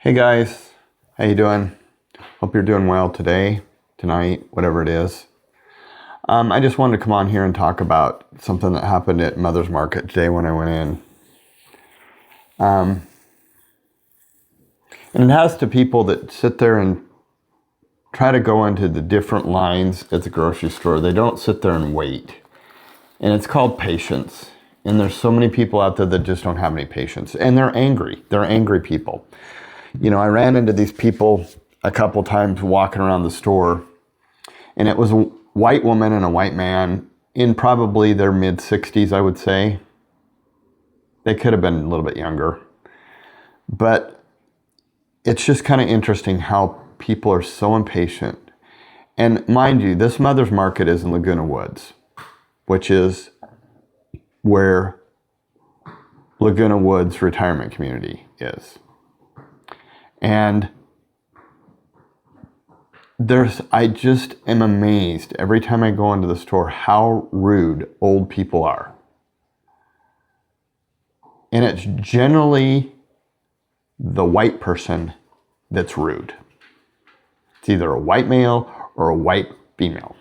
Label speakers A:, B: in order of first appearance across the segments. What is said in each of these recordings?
A: Hey guys, how you doing? Hope you're doing well today, tonight, whatever it is. I just wanted to come on here and talk about something that happened at Mother's Market today when I went in. And it has to people that sit there and try to go into the different lines at the grocery store. They don't sit there and wait. And it's called patience. And there's so many people out there that just don't have any patience. And they're angry. They're angry people. You know, I ran into these people a couple times walking around the store, and it was a white woman and a white man in probably their mid-60s, I would say. They could have been a little bit younger. But it's just kind of interesting how people are so impatient. And mind you, this Mother's Market is in Laguna Woods, which is where Laguna Woods Retirement Community is. And I just am amazed every time I go into the store how rude old people are. And it's generally the white person that's rude. It's either a white male or a white female.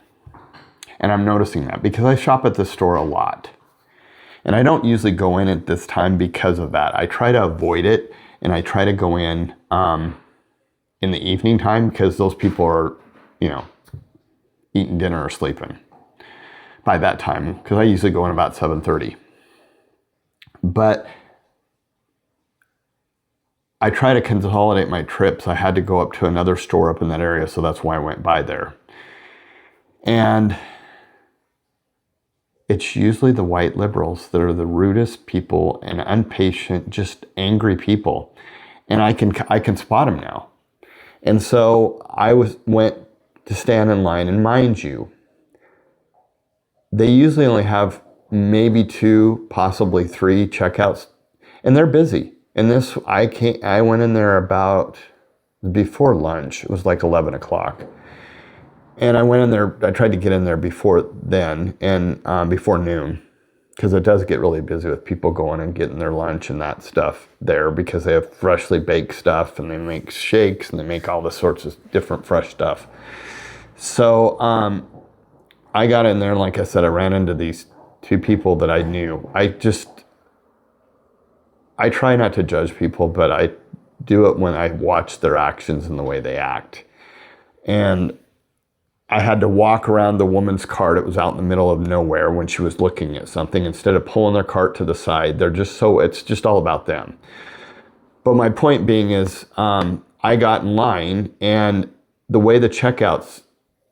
A: And I'm noticing that because I shop at the store a lot. And I don't usually go in at this time because of that. I try to avoid it, and I try to go in the evening time because those people are, eating dinner or sleeping by that time, because I usually go in about 7:30. But I try to consolidate my trips. I had to go up to another store up in that area, so that's why I went by there. And it's usually the white liberals that are the rudest people and impatient, just angry people. And I can spot them now. And so I went to stand in line, and mind you, they usually only have maybe 2, possibly 3 checkouts, and they're busy. And I went in there about before lunch. It was like 11 o'clock. And I went in there, I tried to get in there before then, and before noon, because it does get really busy with people going and getting their lunch and that stuff there, because they have freshly baked stuff, and they make shakes, and they make all the sorts of different fresh stuff. So I got in there, and like I said, I ran into these 2 people that I knew. I try not to judge people, but I do it when I watch their actions and the way they act. And I had to walk around the woman's cart. It was out in the middle of nowhere when she was looking at something. Instead of pulling their cart to the side, it's just all about them. But my point being is, I got in line, and the way the checkouts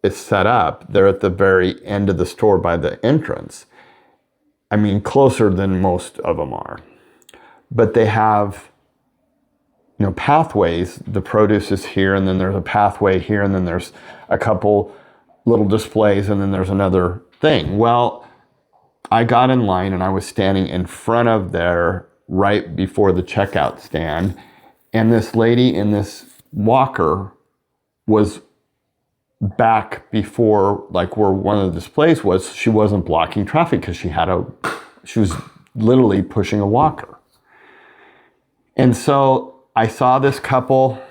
A: is set up, they're at the very end of the store by the entrance. I mean, closer than most of them are. But they have, pathways. The produce is here, and then there's a pathway here, and then there's a couple little displays, and then there's another thing. Well, I got in line, and I was standing in front of there right before the checkout stand, and this lady in this walker was back before, like where one of the displays was. She wasn't blocking traffic because she was literally pushing a walker. And so I saw this couple,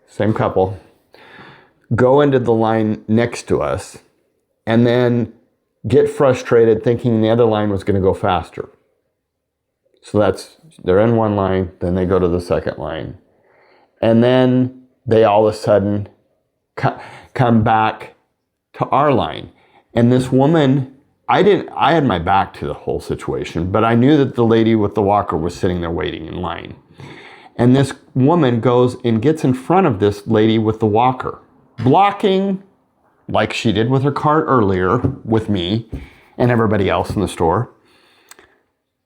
A: same couple, go into the line next to us, and then get frustrated thinking the other line was going to go faster. So they're in one line, then they go to the second line. And then they all of a sudden come back to our line. And this woman, I had my back to the whole situation, but I knew that the lady with the walker was sitting there waiting in line. And this woman goes and gets in front of this lady with the walker, blocking, like she did with her cart earlier with me and everybody else in the store,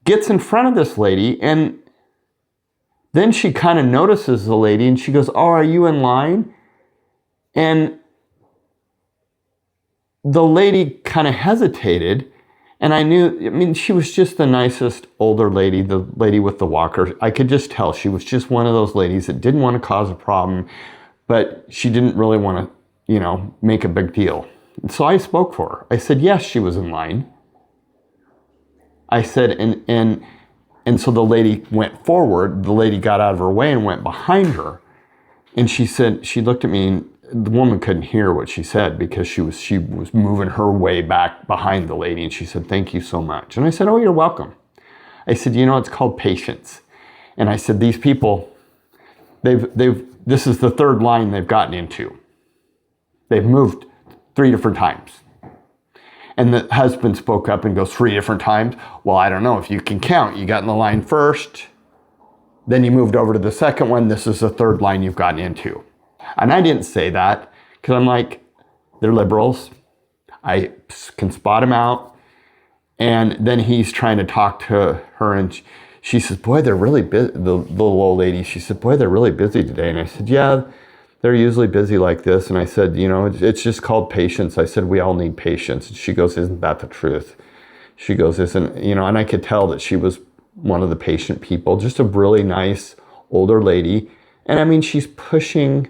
A: gets in front of this lady, and then she kind of notices the lady, and she goes, "Oh, are you in line?" And the lady kind of hesitated, and she was just the nicest older lady, the lady with the walker. I could just tell she was just one of those ladies that didn't want to cause a problem, but she didn't really want to, make a big deal. And so I spoke for her. I said, yes, she was in line. I said, and And so the lady went forward. The lady got out of her way and went behind her. And she said, she looked at me, and the woman couldn't hear what she said because she was moving her way back behind the lady. And she said, "Thank you so much." And I said, "Oh, you're welcome." I said, "You know, it's called patience." And I said, "These people, this is the third line they've gotten into. They've moved 3 different times." And the husband spoke up and goes, 3 different times? Well, I don't know if you can count. You got in the line first, then you moved over to the second one. This is the third line you've gotten into. And I didn't say that because I'm like, they're liberals. I can spot them out. And then he's trying to talk to her, and she says, "Boy, they're really busy." The little old lady, she said, "Boy, they're really busy today." And I said, "Yeah, they're usually busy like this." And I said, "You know, it's just called patience." I said, "We all need patience." And she goes, "Isn't that the truth?" She goes, "Isn't," you know, and I could tell that she was one of the patient people, just a really nice older lady. And I mean, she's pushing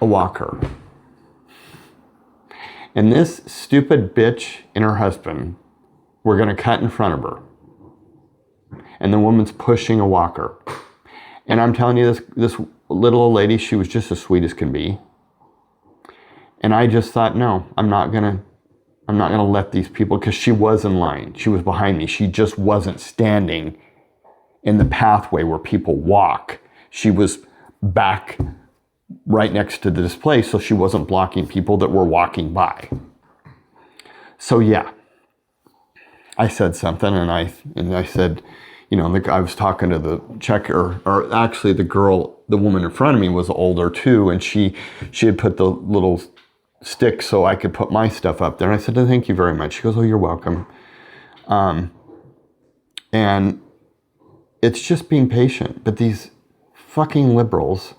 A: a walker. And this stupid bitch and her husband were going to cut in front of her. And the woman's pushing a walker. And I'm telling you, this little old lady, she was just as sweet as can be. And I just thought, no, I'm not gonna let these people, because she was in line. She was behind me. She just wasn't standing in the pathway where people walk. She was back right next to the display, so she wasn't blocking people that were walking by. So yeah, I said something, and I said, you know, I was talking to the checker, or actually the woman in front of me was older too, and she had put the little stick so I could put my stuff up there. And I said, "Thank you very much." She goes, "Oh, you're welcome." And it's just being patient. But these fucking liberals,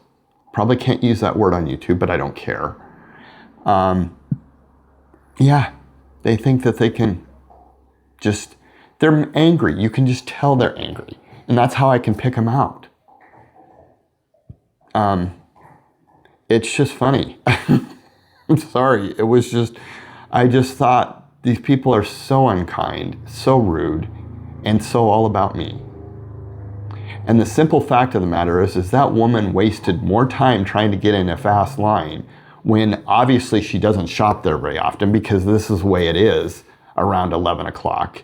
A: probably can't use that word on YouTube, but I don't care. Yeah, they think that they can just, they're angry. You can just tell they're angry. And that's how I can pick them out. It's just funny. I'm sorry. It was just, I just thought these people are so unkind, so rude, and so all about me. And the simple fact of the matter is that woman wasted more time trying to get in a fast line when obviously she doesn't shop there very often, because this is the way it is around 11 o'clock.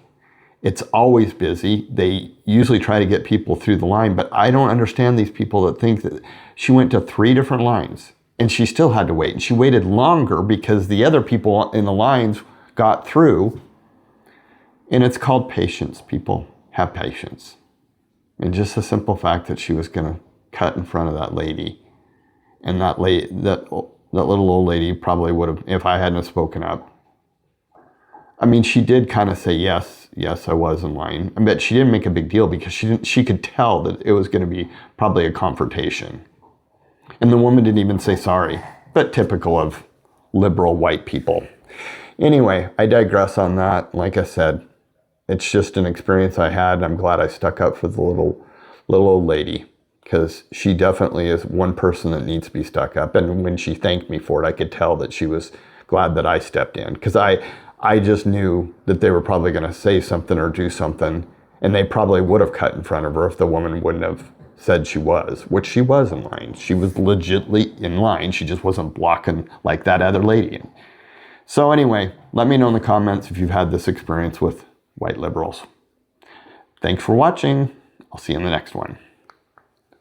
A: It's always busy. They usually try to get people through the line, but I don't understand these people that think that she went to 3 different lines and she still had to wait. And she waited longer because the other people in the lines got through. And it's called patience, people. Have patience. And just the simple fact that she was going to cut in front of that lady, and that little old lady probably would have, if I hadn't spoken up. I mean, she did kind of say, yes, I was in line. I bet she didn't make a big deal because she could tell that it was going to be probably a confrontation. And the woman didn't even say sorry, but typical of liberal white people. Anyway, I digress on that. Like I said, it's just an experience I had. I'm glad I stuck up for the little old lady, because she definitely is one person that needs to be stuck up. And when she thanked me for it, I could tell that she was glad that I stepped in, because I just knew that they were probably going to say something or do something, and they probably would have cut in front of her if the woman wouldn't have said she was, which she was in line. She was legitimately in line. She just wasn't blocking like that other lady. So anyway, let me know in the comments if you've had this experience with white liberals. Thanks for watching. I'll see you in the next one.